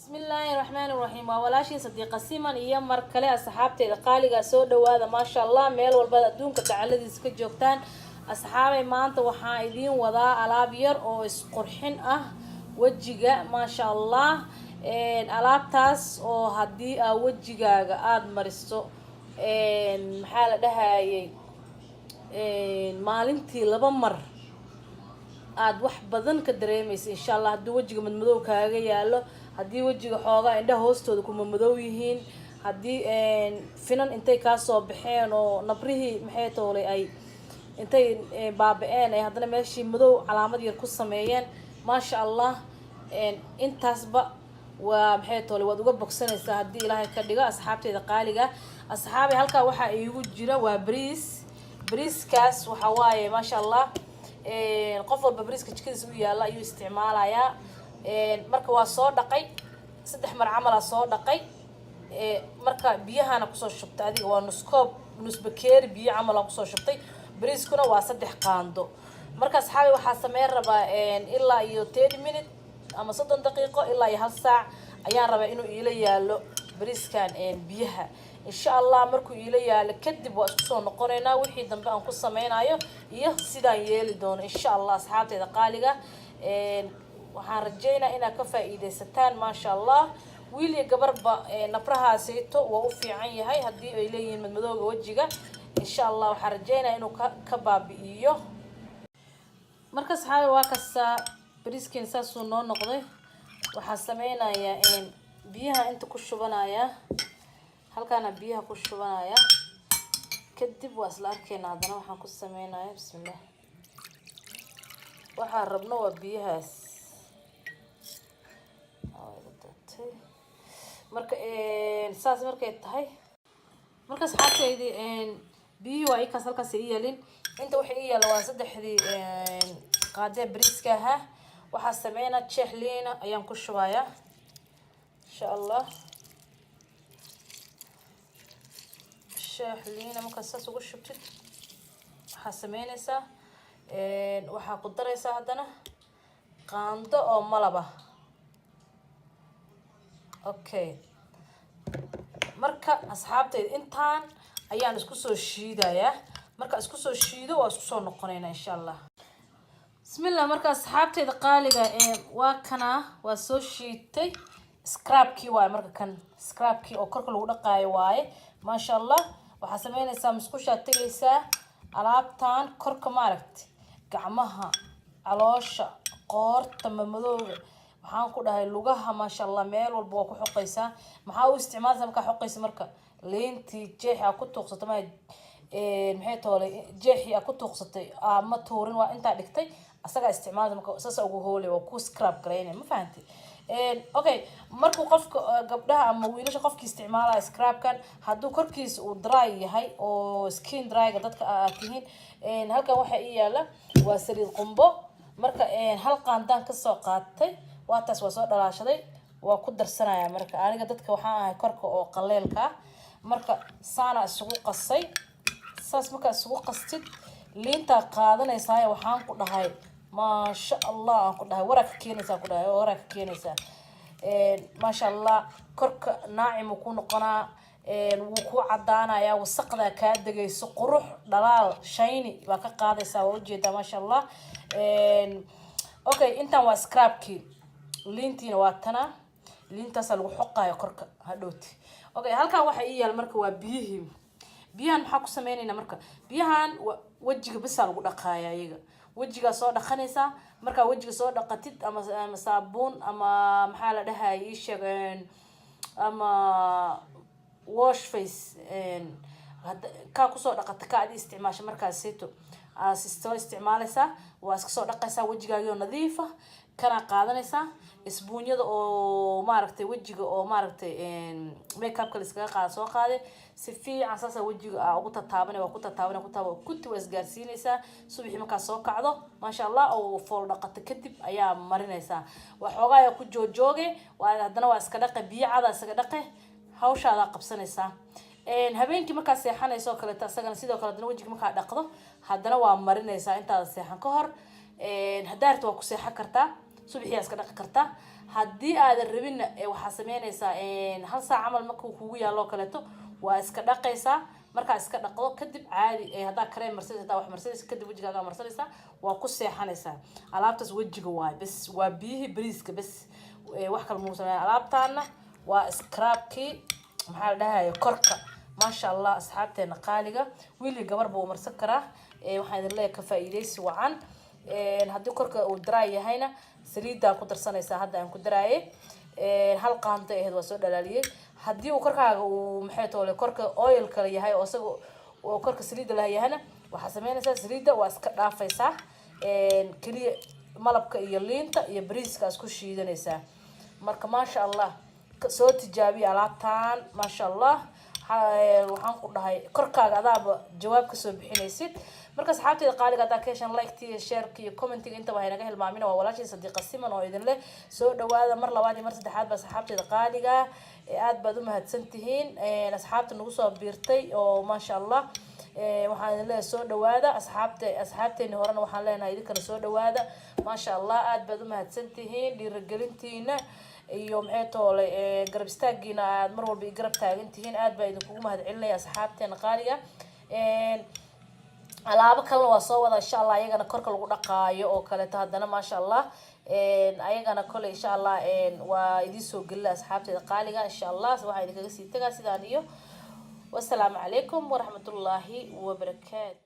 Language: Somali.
بسم الله الرحمن الرحيم وولاشي صديقة سيمان iyo mar kale asxaabteeda qaaliga soo dhawaada ma sha Allah meel walba adduunka tacaladiisa ka joogtaan asxaabay maanta waxaan idin wadaa alaab yar oo isqurxin ah wajiga ma sha Allah alaabtaas oo hadii aa wajigaaga aad mariso maxaa la dhahayay maalintii laba mar aad wax badan ka dareemayso insha Allah hadii wajiga madmadow kaaga yaalo hadii wajiga xoogaa indhaha hoostooda kuma madow yihiin hadii finan intay ka soo baxeen oo nabrihii maxay toolay ay intay baaba'een ay hadana meeshii madow calaamad yar ku sameeyeen ma sha Allah intaasba waa maxay toolay waad uga bogsanaysaa hadii Ilaahay ka dhigo asxaabteeda qaaliga asxaabay halka waxa iigu jira waa bariiskaas waxa waaye ma sha Allah qof walba bariiska jikadiisa u yaala ayuu isticmaalayaa marka waa soo dhaqay 3 mar camal soo dhaqay marka biyahana ku soo shubtay adiga waa nus bakeeri biyo camal ku soo shubtay bariiskuna waa 3 qaando marka asxaabi waxa sameeyay raba ilaa iyo 30 minute ama 30 daqiiqo ilaa iyo 1 saac ayaan rabaa inuu ila yaalo bariiskan biyaha insha Allah markuu ila yaalo kadib waa isku soo noqonaynaa wixii dambe aan ku sameeynayo iyo sidaan yeeli doono insha Allah asxaabteeda qaaliga waxaan rajeynaa inaad ka faa'iideysataan ma sha Allah wiil iyo gabarba nabrahaasayto waa u fiican yahay hadii ay leeyihiin madmadowga wajiga insha Allah waxaan rajeynaa inuu ka baabi'iyo marka saxaabi waa kasta bariiskin saasoo noo noqday waxaan sameynayaa biyaha inta ku shubanaya halkaana biyaha ku shubanaya kadib waa isla arkeena hadana waxaan ku sameynayaa bismillaah waxaan rabno waa biyahaas marka saas markay tahay marka saxaabtaydi biyo waa ikaas halkaas ay yeelin inta waxa ay yeelo waa 3 qaade bariiska ah waxa sameeyna jeex liina ayaan ku shubayaa insha Allah jeex liina marka saas ugu shubtid waxa sameynaysa waxa ku daraysa hadana qaando oo malaba okay marka asxaabteed intaan ayaan isku soo shiidayaa marka isku soo shiido waa isku soo noqonaynaa insha Allah bismillah marka asxaabteed qaaliga waa kana waa soo shiitay scrapkii waa marka kan scrapkii oo korka lagu dhaqaayo waaye ma sha Allah waxa sameynaysaa musqusha tagaysaa alaabtaan korka maaragtay gacmaha caloosha qoorta madmadowga waxaan ku dhahay lugaha ma sha Allah meel walba waa ku xoqaysaa maxaa u isticmaalsaa marka xoqaysa marka leentii jeexa ku tuuqsato ma maxay toolay jeexi ku tuuqsatay ama tuurin waa inta dhigtay asaga isticmaalada marka saas ugu hoolay waa ku scrap gareynay ma fahantay okay markuu qofka gabdhaha ama wiilasha qofkii isticmaalaya scrapkan haduu korkiisa uu dry yahay oo skin dry-ga dadka aad tihiin halkan waxa ii yaala waa saliid qumbo marka hal qaandaan ka soo qaatay waataas waa soo dhalaashaday waa ku darsanaya marka aniga dadka waxaan ahay korka oo qaleelka marka saana isugu qasay saas marka isugu qastid liinta qaadanaysaa waxaan ku dhahay ma sha Allah aan ku dhahay waraka keenaysa ku dhahay waraka keenaysa ma sha Allah korka naacim ku noqonaa wuu ku cadaanaya wasaqda ka dagayso qurux dhalaal shayni waa ka qaadaysa waa ujeeda ma sha Allah okay intaan waa scrapkii liintiina waa tana liintaas lagu xoqayo korka hadhooti okay halkan waxa ii yaal marka waa biyahan waxa ku sameeynayna marka biyahan wajiga bas lagu dhaqaaya iyaga wajiga soo dhaqanaysa marka wajiga soo dhaqatid ama saabuun ama maxaa la dhahay sheegeen ama wash face ka ku soo dhaqata ka aad isticmaasho markaas seeto asisto isticmaalaysa waa iska soo dhaqaysa wajigaaga nadiif ah kana qaadanaysa isbuunyada oo maaragtay wajiga oo maaragtay makeup-ka la iskaga qaado soo qaade si fiican saasa wajiga ugu tataabanay waa ku tataabanay ku isgaarsiinaysa subaxii marka soo kacdo ma sha Allah oo fool dhaqata kadib ayaa marinaysa waxoogaa ku joojooge waa hadana waa iska dhaqay biyo cad iska dhaqay hawshaada qabsanaysa habeenkii marka seexanayso kale taasagana sidoo kale hadana wajiga marka dhaqdo hadana waa marinaysa inta seexan ka hor hadaarto waa ku seexan kartaa subaxii iska dhaqi kartaa haddii aadan rabinna waxaa sameynaysaa hal saac camal markuu kugu yaalo kaleeto waa iska dhaqaysaa markaa iska dhaqdo kadib caadi haddaa kareem marsanaysa haddaa wax marsanaysa kadib wejigaaga marsanaysaa waa ku seexanaysaa alaabtaas wejiga waay bas waa biyihii bariiska bas wax kale muu sameeya alaabtaana waa scrubkii maxaa la dhahaye korka maasha allah asxaabteena qaaliga wiili gabarba uu marsan karaa waxaan idin leeyahay ka faa'iidaysi wacan haddii korka uu dry yahayna saliiddaa ku darsanaysaa hadda aan ku daraaye hal qaanta ahayd waa soo dhalaaliyey haddii uu korkaaga uu maxay toole korka oil kale yahay oo isaga oo korka saliidda laha yahana waxaa sameynaysaa saliidda waa iska dhaafaysaa keliya malabka iyo liinta iyo bariiska isku shiidanaysaa marka maasha allah soo tijaabiya alaabtaan maasha allah waxaan ku dhahay korkaaga adaaba jawaab kasoo bixinaysid marka asxaabteyda qaaliga haddaa ka heshaan like-tii share-ka iyo comment-iga intaba haynaga hilmaamina waa walaashii Sadiqa Siman oo idin leh soo dhawaada mar labaad iyo mar saddexaad ba asxaabteyda qaaliga aad baad u mahadsantihiin asxaabta nagu soo biirtay oo maasha allah waxaan idin leeyahay soo dhawaada asxaabteeni horena waxaan leenahay idinkana soo dhawaada maasha allah aad baad u mahadsantihiin dhiirigelintiina iyo maxay toole garab istaagiina aad mar walba garab taagan tihiin aad baa idinkugu mahadcelinaya asxaabteena qaaliga alaabo kalena waa soo wada insha allah ayagana korka lagu dhaqaayo oo kale haddana maasha allah ayagana kole insha allah waa idin soo gelina asxaabteeda qaaliga insha allah waxaa idinkaga sii tagaa sidaan iyo wassalaamu calaykum waraxmatullaahi wabarakaatu